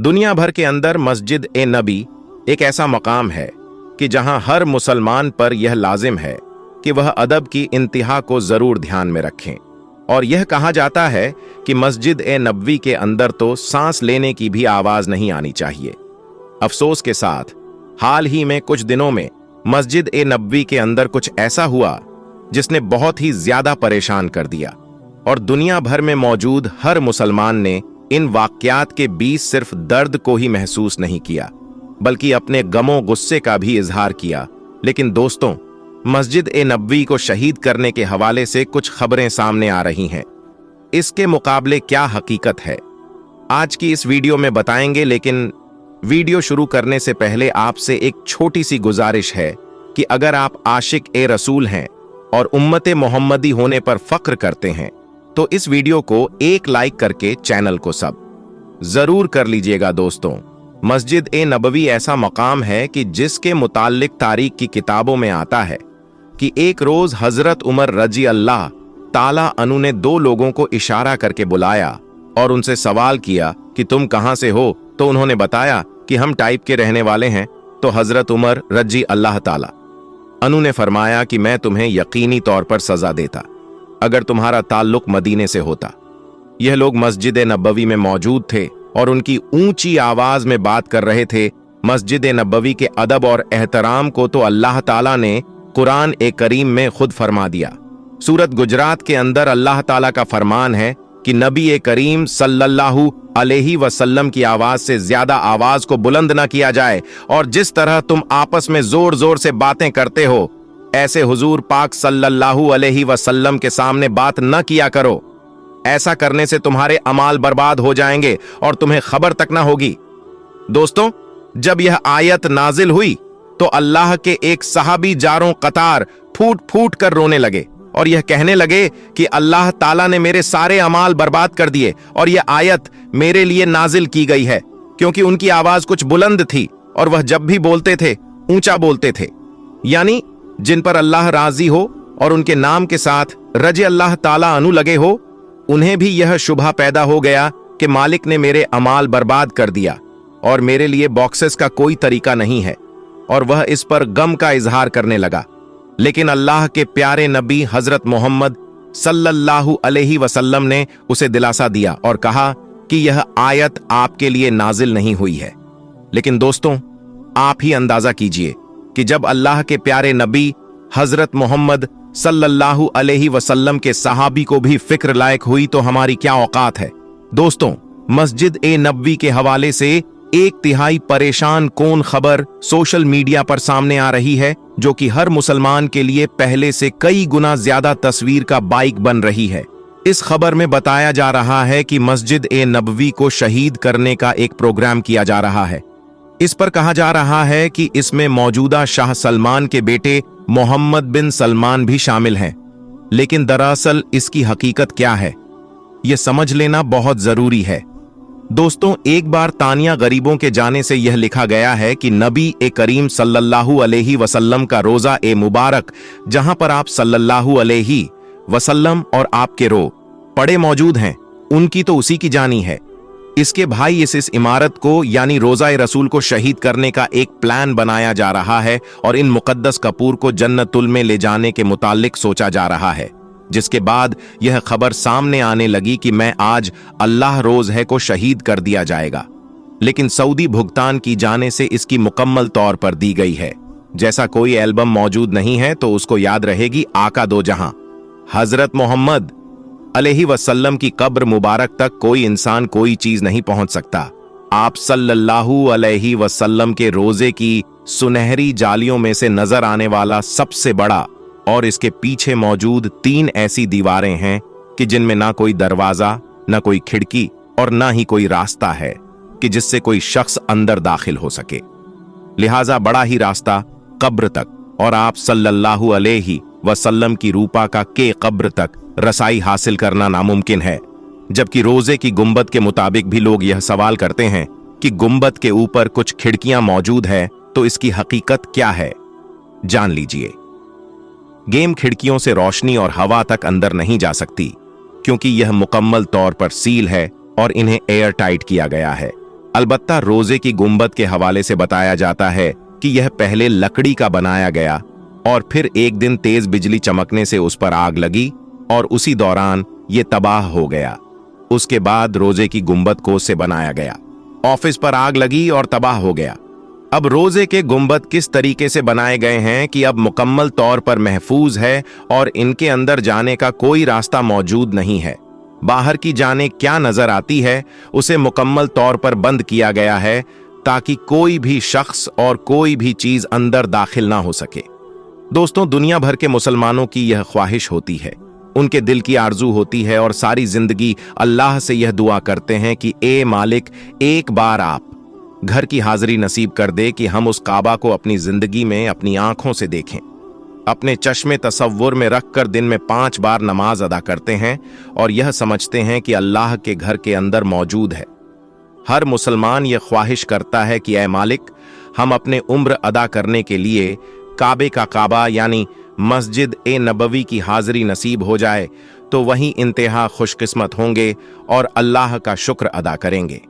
दुनिया भर के अंदर मस्जिद ए नबी एक ऐसा मकाम है कि जहां हर मुसलमान पर यह लाजिम है कि वह अदब की इंतहा को जरूर ध्यान में रखें। और यह कहा जाता है कि मस्जिद ए नबवी के अंदर तो सांस लेने की भी आवाज नहीं आनी चाहिए। अफसोस के साथ हाल ही में कुछ दिनों में मस्जिद ए नबवी के अंदर कुछ ऐसा हुआ जिसने बहुत ही ज्यादा परेशान कर दिया और दुनिया भर में मौजूद हर मुसलमान ने इन वाकयात के बीच सिर्फ दर्द को ही महसूस नहीं किया बल्कि अपने गमों गुस्से का भी इजहार किया। लेकिन दोस्तों, मस्जिद ए नबवी को शहीद करने के हवाले से कुछ खबरें सामने आ रही हैं। इसके मुकाबले क्या हकीकत है, आज की इस वीडियो में बताएंगे। लेकिन वीडियो शुरू करने से पहले आपसे एक छोटी सी गुजारिश है कि अगर आप आशिक ए रसूल हैं और उम्मते मोहम्मदी होने पर फख्र करते हैं तो इस वीडियो को एक लाइक करके चैनल को सब जरूर कर लीजिएगा। दोस्तों, मस्जिद ए नबवी ऐसा मकाम है कि जिसके मुताल्लिक तारीख की किताबों में आता है कि एक रोज हजरत उमर रजी अल्लाह ताला अनु ने दो लोगों को इशारा करके बुलाया और उनसे सवाल किया कि तुम कहां से हो। तो उन्होंने बताया कि हम टाइप के रहने वाले हैं। तो हजरत उमर रजी अल्लाह ताला अनु ने फरमाया कि मैं तुम्हें यकीनी तौर पर सजा देता अगर तुम्हारा ताल्लुक मदीने से होता। यह लोग मस्जिद नबवी में मौजूद थे और उनकी ऊंची आवाज में बात कर रहे थे। मस्जिद नबवी के अदब और एहतराम को तो अल्लाह ताला ने कुरान ए करीम में खुद फरमा दिया। सूरत गुजरात के अंदर अल्लाह ताला का फरमान है कि नबी ए करीम सल्लल्लाहु अलैहि वसल्लम की आवाज से ज्यादा आवाज को बुलंद न किया जाए और जिस तरह तुम आपस में जोर जोर से बातें करते हो ऐसे हुजूर पाक सल्लल्लाहु अलैहि वसल्लम के सामने बात न किया करो। ऐसा करने से तुम्हारे अमाल बर्बाद हो जाएंगे और तुम्हें खबर तक ना होगी। दोस्तों, जब यह आयत नाजिल हुई तो अल्लाह के एक सहाबी जारों कतार फूट फूट कर रोने लगे और यह कहने लगे कि अल्लाह ताला ने मेरे सारे अमाल बर्बाद कर दिए और यह आयत मेरे लिए नाजिल की गई है, क्योंकि उनकी आवाज कुछ बुलंद थी और वह जब भी बोलते थे ऊंचा बोलते थे। यानी जिन पर अल्लाह राजी हो और उनके नाम के साथ रजी अल्लाह ताला अनु लगे हो, उन्हें भी यह शुबहा पैदा हो गया कि मालिक ने मेरे अमाल बर्बाद कर दिया और मेरे लिए बॉक्सेस का कोई तरीका नहीं है, और वह इस पर गम का इजहार करने लगा। लेकिन अल्लाह के प्यारे नबी हजरत मोहम्मद सल्लल्लाहु अलैहि वसल्लम ने उसे दिलासा दिया और कहा कि यह आयत आपके लिए नाजिल नहीं हुई है। लेकिन दोस्तों, आप ही अंदाजा कीजिए कि जब अल्लाह के प्यारे नबी हजरत मोहम्मद सल्लल्लाहु अलैहि वसल्लम के सहाबी को भी फिक्र लायक हुई तो हमारी क्या औकात है। दोस्तों, मस्जिद ए नबवी के हवाले से एक तिहाई परेशान कौन खबर सोशल मीडिया पर सामने आ रही है, जो कि हर मुसलमान के लिए पहले से कई गुना ज्यादा तस्वीर का बाइक बन रही है। इस खबर में बताया जा रहा है कि मस्जिद ए नबवी को शहीद करने का एक प्रोग्राम किया जा रहा है। इस पर कहा जा रहा है कि इसमें मौजूदा शाह सलमान के बेटे मोहम्मद बिन सलमान भी शामिल हैं। लेकिन दरअसल इसकी हकीकत क्या है, यह समझ लेना बहुत जरूरी है। दोस्तों, एक बार तानिया गरीबों के जाने से यह लिखा गया है कि नबी ए करीम सल्लल्लाहु अलैहि वसल्लम का रोजा ए मुबारक, जहां पर आप सल्लल्लाहु अलैहि वसल्लम और आपके रो पड़े मौजूद हैं, उनकी तो उसी की जानी है। इसके भाई इस इमारत को यानी रोजा ए रसूल को शहीद करने का एक प्लान बनाया जा रहा है और इन मुकद्दस कपूर को जन्नतुल में ले जाने के मुतालिक सोचा जा रहा है। जिसके बाद यह खबर सामने आने लगी कि मैं आज अल्लाह रोज है को शहीद कर दिया जाएगा। लेकिन सऊदी भुगतान की जाने से इसकी मुकम्मल तौर पर दी गई है। जैसा कोई एल्बम मौजूद नहीं है तो उसको याद रहेगी आका दो जहां हजरत मोहम्मद अलैहि वसल्लम की कब्र मुबारक तक कोई इंसान कोई चीज नहीं पहुंच सकता। आप सल्लल्लाहु अलैहि वसल्लम के रोजे की सुनहरी जालियों में से नजर आने वाला सबसे बड़ा और इसके पीछे मौजूद 3 ऐसी दीवारें हैं कि जिनमें ना कोई दरवाजा, ना कोई खिड़की और ना ही कोई रास्ता है कि जिससे कोई शख्स अंदर दाखिल हो सके। लिहाजा बड़ा ही रास्ता कब्र तक और आप सल्लल्लाहु अलैहि वसल्लम की रूपा का के कब्र तक रसाई हासिल करना नामुमकिन है। जबकि रोजे की गुंबद के मुताबिक भी लोग यह सवाल करते हैं कि गुंबद के ऊपर कुछ खिड़कियां मौजूद है, तो इसकी हकीकत क्या है, जान लीजिए। गेम खिड़कियों से रोशनी और हवा तक अंदर नहीं जा सकती क्योंकि यह मुकम्मल तौर पर सील है और इन्हें एयर टाइट किया गया है। अलबत्ता रोजे की गुंबद के हवाले से बताया जाता है कि यह पहले लकड़ी का बनाया गया और फिर एक दिन तेज बिजली चमकने से उस पर आग लगी और उसी दौरान ये तबाह हो गया। उसके बाद रोजे की गुंबद को से बनाया गया, ऑफिस पर आग लगी और तबाह हो गया। अब रोजे के गुंबद किस तरीके से बनाए गए हैं कि अब मुकम्मल तौर पर महफूज है और इनके अंदर जाने का कोई रास्ता मौजूद नहीं है। बाहर की जाने क्या नजर आती है उसे मुकम्मल तौर पर बंद किया गया है ताकि कोई भी शख्स और कोई भी चीज अंदर दाखिल ना हो सके। दोस्तों, दुनिया भर के मुसलमानों की यह ख्वाहिश होती है, उनके दिल की आरजू होती है और सारी जिंदगी अल्लाह से यह दुआ करते हैं कि ए मालिक, एक बार आप घर की हाजिरी नसीब कर दे कि हम उस काबा को अपनी जिंदगी में अपनी आंखों से देखें। अपने चश्मे तसव्वुर में रखकर दिन में 5 बार नमाज अदा करते हैं और यह समझते हैं कि अल्लाह के घर के अंदर मौजूद है। हर मुसलमान यह ख्वाहिश करता है कि ऐ मालिक, हम अपने उम्र अदा करने के लिए काबे का काबा यानी मस्जिद ए नबवी की हाजिरी नसीब हो जाए तो वहीं इंतहा खुशकिस्मत होंगे और अल्लाह का शुक्र अदा करेंगे।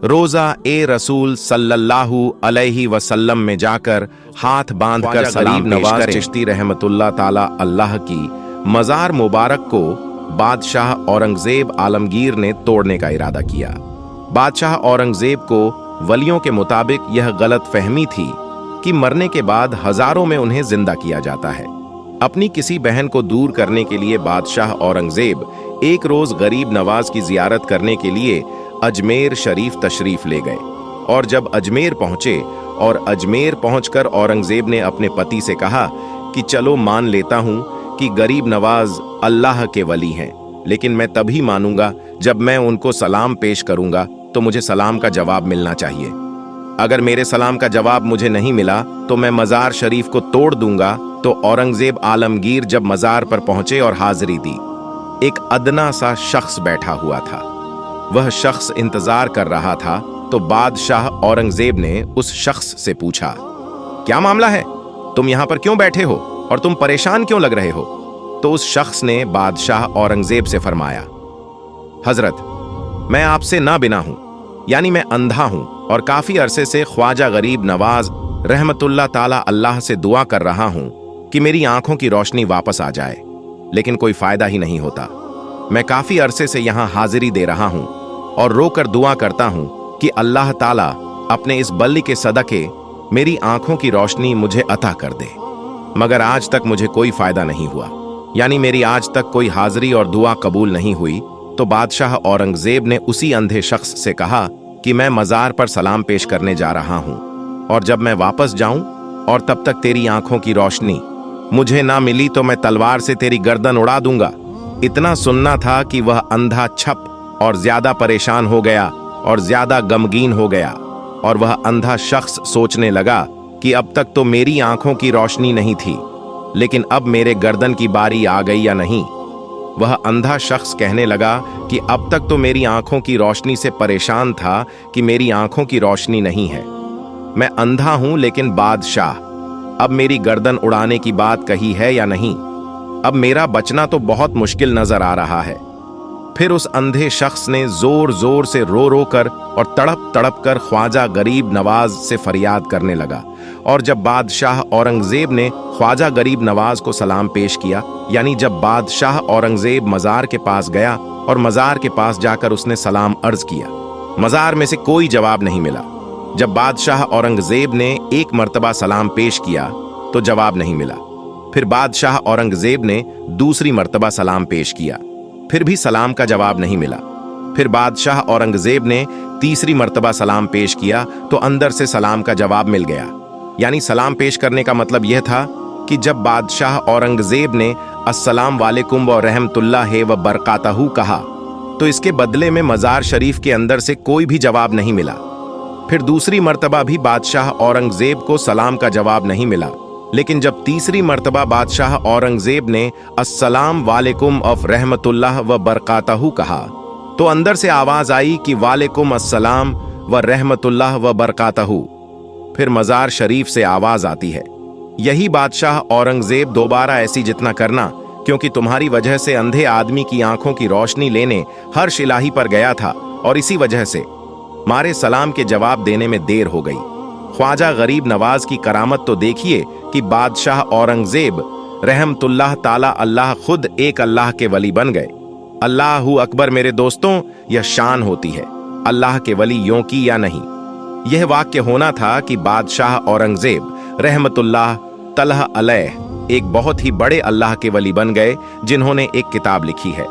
रोजा ए रसूल सल्लल्लाहु अलैहि वसल्लम में जाकर हाथ बांधकर सलाम नवाज चिश्ती रहमतुल्लाह ताला अल्लाह की मजार मुबारक को बादशाह औरंगजेब आलमगीर ने तोड़ने का इरादा किया। बादशाह औरंगजेब को वलियों के मुताबिक यह गलत फहमी थी कि मरने के बाद हजारों में उन्हें जिंदा किया जाता है। अपनी किसी बहन को दूर करने के लिए बादशाह औरंगजेब एक रोज गरीब नवाज की जियारत करने के लिए अजमेर शरीफ तशरीफ ले गए और जब अजमेर पहुंचे और अजमेर पहुंचकर औरंगजेब ने अपने पति से कहा कि चलो मान लेता हूं कि गरीब नवाज अल्लाह के वली हैं, लेकिन मैं तभी मानूंगा जब मैं उनको सलाम पेश करूंगा तो मुझे सलाम का जवाब मिलना चाहिए। अगर मेरे सलाम का जवाब मुझे नहीं मिला तो मैं मजार शरीफ को तोड़ दूंगा। तो औरंगजेब आलमगीर जब मजार पर पहुंचे और हाजिरी दी, एक अदना सा शख्स बैठा हुआ था। वह शख्स इंतजार कर रहा था तो बादशाह औरंगजेब ने उस शख्स से पूछा, क्या मामला है? तुम यहां पर क्यों बैठे हो और तुम परेशान क्यों लग रहे हो? तो उस शख्स ने बादशाह औरंगजेब से फरमाया, हजरत, मैं आपसे ना बिना हूं, यानी मैं अंधा हूं और काफी अरसे से ख्वाजा गरीब नवाज रहमतुल्लाह ताला अल्लाह से दुआ कर रहा हूं कि मेरी आंखों की रोशनी वापस आ जाए, लेकिन कोई फायदा ही नहीं होता। मैं काफी अरसे से यहां हाजिरी दे रहा हूं और रोकर दुआ करता हूं कि अल्लाह ताला अपने इस बल्ली के सदके मेरी आंखों की रोशनी मुझे अता कर दे, मगर आज तक मुझे कोई फायदा नहीं हुआ, यानी मेरी आज तक कोई हाजिरी और दुआ कबूल नहीं हुई। तो बादशाह औरंगजेब ने उसी अंधे शख्स से कहा कि मैं मजार पर सलाम पेश करने जा रहा हूं और जब मैं वापस जाऊं और तब तक तेरी आंखों की रोशनी मुझे ना मिली तो मैं तलवार से तेरी गर्दन उड़ा दूंगा। इतना सुनना था कि वह अंधा छप और ज्यादा परेशान हो गया और ज्यादा गमगीन हो गया और वह अंधा शख्स सोचने लगा कि अब तक तो मेरी आंखों की रोशनी नहीं थी, लेकिन अब मेरे गर्दन की बारी आ गई या नहीं। वह अंधा शख्स कहने लगा कि अब तक तो मेरी आंखों की रोशनी से परेशान था कि मेरी आंखों की रोशनी नहीं है। मैं अंधा हूं, लेकिन बादशाह, अब मेरी गर्दन उड़ाने की बात कही है या नहीं? अब मेरा बचना तो बहुत मुश्किल नजर आ रहा है। फिर उस अंधे शख्स ने जोर जोर से रो रो कर और तड़प तड़प कर ख्वाजा गरीब नवाज से फरियाद करने लगा। और जब बादशाह औरंगजेब ने ख्वाजा गरीब नवाज को सलाम पेश किया, यानी जब बादशाह औरंगजेब मजार के पास गया और मजार के पास जाकर उसने सलाम अर्ज किया, मजार में से कोई जवाब नहीं मिला। जब बादशाह औरंगजेब ने एक मर्तबा सलाम पेश किया तो जवाब नहीं मिला। फिर बादशाह औरंगजेब ने दूसरी मर्तबा सलाम पेश किया, फिर भी सलाम का जवाब नहीं मिला। फिर बादशाह औरंगजेब ने तीसरी मर्तबा सलाम पेश किया तो अंदर से सलाम का जवाब मिल गया। यानी सलाम पेश करने का मतलब यह था कि जब बादशाह औरंगजेब ने अस्सलाम वालेकुम व रहमतुल्लाह व बरकातहू कहा तो इसके बदले में मजार शरीफ के अंदर से कोई भी जवाब नहीं मिला। फिर दूसरी मर्तबा भी बादशाह औरंगजेब को सलाम का जवाब नहीं मिला, लेकिन जब तीसरी मर्तबा बादशाह औरंगजेब ने अस्सलाम वालेकुम ऑफ रहमतुल्लाह व बरकातहू कहा तो अंदर से आवाज आई कि वालेकुम अस्सलाम व रहमतुल्लाह व बरकातहू। फिर मजार शरीफ से आवाज आती है, यही बादशाह औरंगजेब दोबारा ऐसी जितना करना, क्योंकि तुम्हारी वजह से अंधे आदमी की आंखों की रोशनी लेने हर्ष इलाही पर गया था और इसी वजह से मारे सलाम के जवाब देने में देर हो गई। ख्वाजा गरीब नवाज की करामत तो देखिए कि बादशाह औरंगजेब रहमतुल्लाह ताला अल्लाह खुद एक अल्लाह के वली बन गए। अल्लाहू अकबर मेरे दोस्तों, यह शान होती है अल्लाह के वली यों की या नहीं। यह वाक्य होना था कि बादशाह औरंगजेब रहमतुल्लाह तलह अलैह एक बहुत ही बड़े अल्लाह के वली बन गए, जिन्होंने एक किताब लिखी है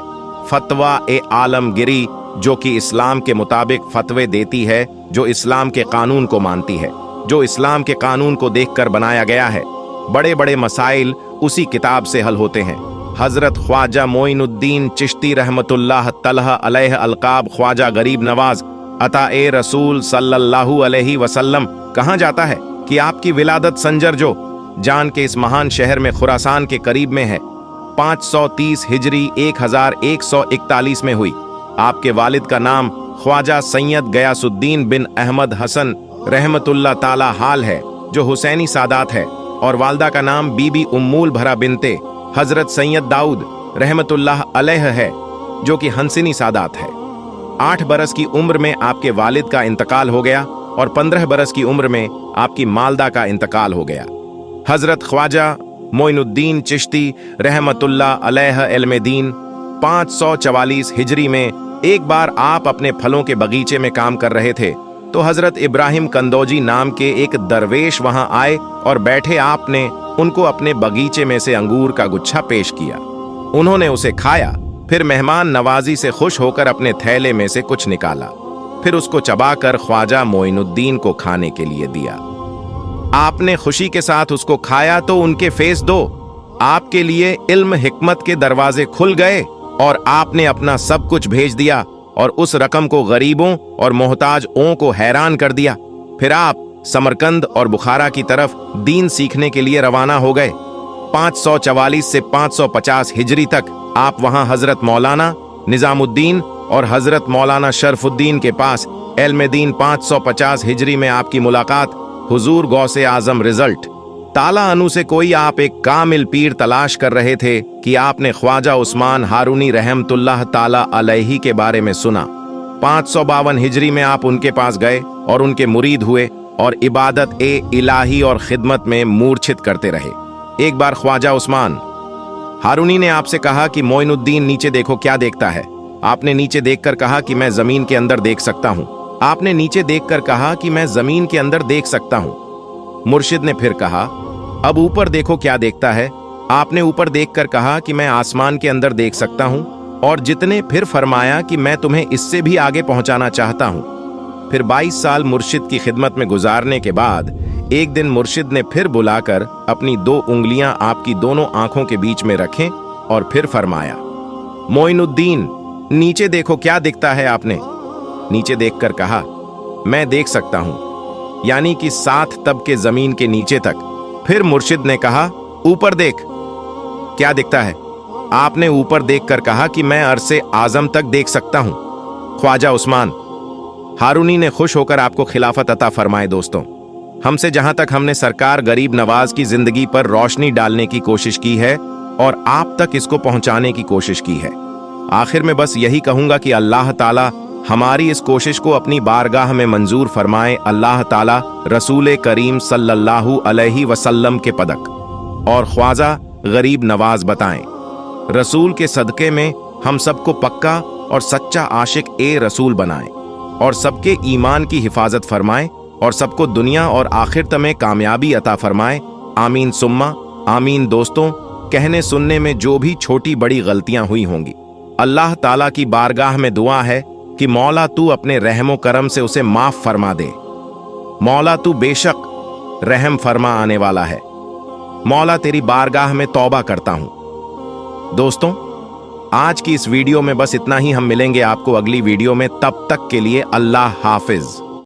फतवा ए आलमगिरी, जो कि इस्लाम के मुताबिक फतवे देती है, जो इस्लाम के कानून को मानती है, जो इस्लाम के कानून को देखकर बनाया गया है। बड़े बड़े मसाइल उसी किताब से हल होते हैं। हजरत ख्वाजा मोइनुद्दीन चिश्ती रहमतुल्लाह तलह अलैह अलकाब ख्वाजा गरीब नवाज अता ए रसूल सल्लल्लाहु अलैहि वसल्लम कहा जाता है कि आपकी विलादत संजर जो जान के इस महान शहर में खुरासान के करीब में है 530 हिजरी 1141 में हुई। आपके वालिद का नाम ख्वाजा सैयद गयासुद्दीन बिन अहमद हसन रहमतुल्लाह ताला हाल है, जो हुसैनी सादात है, और वालदा का नाम बीबी उम्मुल भरा बिनते हजरत सैयद दाऊद रहमतुल्लाह अलैह है, जो कि हंसिनी सादात है। 8 बरस की उम्र में आपके वालिद का इंतकाल हो गया और 15 बरस की उम्र में आपकी मालदा का इंतकाल हो गया। हजरत ख्वाजा मोइनुद्दीन चिश्ती रहमतुल्लाह अलैह इल्म-ए-दीन 544 हिजरी में एक बार आप अपने फलों के बगीचे में काम कर रहे थे तो हजरत इब्राहिम कंदौजी नाम के एक दरवेश वहां आए और बैठे आपने उनको अपने बगीचे में से अंगूर का गुच्छा पेश किया। उन्होंने उसे खाया, फिर मेहमान नवाजी से खुश होकर अपने थैले में से कुछ निकाला, फिर उसको चबाकर ख्वाजा मोइनुद्दीन को खाने के लिए दिया। आपने खुशी के साथ उसको खाया तो उनके फेस दो आपके लिए इल्म हिकमत के दरवाजे खुल गए और आपने अपना सब कुछ भेज दिया और उस रकम को गरीबों और मोहताजों को हैरान कर दिया। फिर आप समरकंद और बुखारा की तरफ दीन सीखने के लिए रवाना हो गए। 544 से 550 हिजरी तक आप वहां हजरत मौलाना निजामुद्दीन और हजरत मौलाना शरफुद्दीन के पास इल्म-ए-दीन 550 हिजरी में आपकी मुलाकात हुजूर गौसे आजम रिजल्ट ताला अनु से कोई आप एक कामिल पीर तलाश कर रहे थे कि आपने ख्वाजा उस्मान हारूनी रहमतुल्लाह ताला अलैहि के बारे में सुना। 552 हिजरी में आप उनके पास गए और उनके मुरीद हुए और इबादत ए इलाही और खिदमत में मूर्छित करते रहे। एक बार ख्वाजा उस्मान हारूनी ने आपसे कहा कि मोइनुद्दीन नीचे देखो क्या देखता है। आपने नीचे देखकर कहा कि मैं जमीन के अंदर देख सकता हूँ। आपने नीचे देखकर कहा कि मैं जमीन के अंदर देख सकता हूँ। मुर्शिद ने फिर कहा अब ऊपर देखो क्या देखता है। आपने ऊपर देखकर कहा कि मैं आसमान के अंदर देख सकता हूँ और जितने फिर फरमाया कि मैं तुम्हें इससे भी आगे पहुंचाना चाहता हूँ। फिर 22 साल मुर्शिद की खिदमत में गुजारने के बाद एक दिन मुर्शिद ने फिर बुलाकर अपनी 2 उंगलियां आपकी दोनों आंखों के बीच में रखें और फिर फरमाया मोइनुद्दीन नीचे देखो क्या दिखता है। आपने नीचे देखकर कहा मैं देख सकता हूं, यानी कि 7 तब के जमीन के नीचे तक। फिर मुर्शिद ने कहा ऊपर देख क्या दिखता है। आपने ऊपर देखकर कहा कि मैं अरसे आजम तक देख सकता हूं। ख्वाजा उस्मान हारूनी ने खुश होकर आपको खिलाफत अता फरमाए। दोस्तों, हमसे जहां तक हमने सरकार गरीब नवाज की जिंदगी पर रोशनी डालने की कोशिश की है और आप तक इसको पहुंचाने की कोशिश की है। आखिर में बस यही कहूंगा कि अल्लाह ताला हमारी इस कोशिश को अपनी बारगाह में मंजूर फरमाए। अल्लाह ताला रसूल करीम सल्लल्लाहु अलैहि वसल्लम के पदक और ख्वाजा गरीब नवाज बताएं। रसूल के सदके में हम सबको पक्का और सच्चा आशिक ए रसूल बनाएं और सबके ईमान की हिफाजत फरमाए और सबको दुनिया और आखिरत में कामयाबी अता फरमाए। आमीन सुम्मा आमीन। दोस्तों, कहने सुनने में जो भी छोटी बड़ी गलतियां हुई होंगी, अल्लाह ताला की बारगाह में दुआ है कि मौला तू अपने रहमो करम से उसे माफ फरमा दे। मौला तू बेशक रहम फरमा आने वाला है। मौला तेरी बारगाह में तौबा करता हूं। दोस्तों, आज की इस वीडियो में बस इतना ही। हम मिलेंगे आपको अगली वीडियो में, तब तक के लिए अल्लाह हाफिज।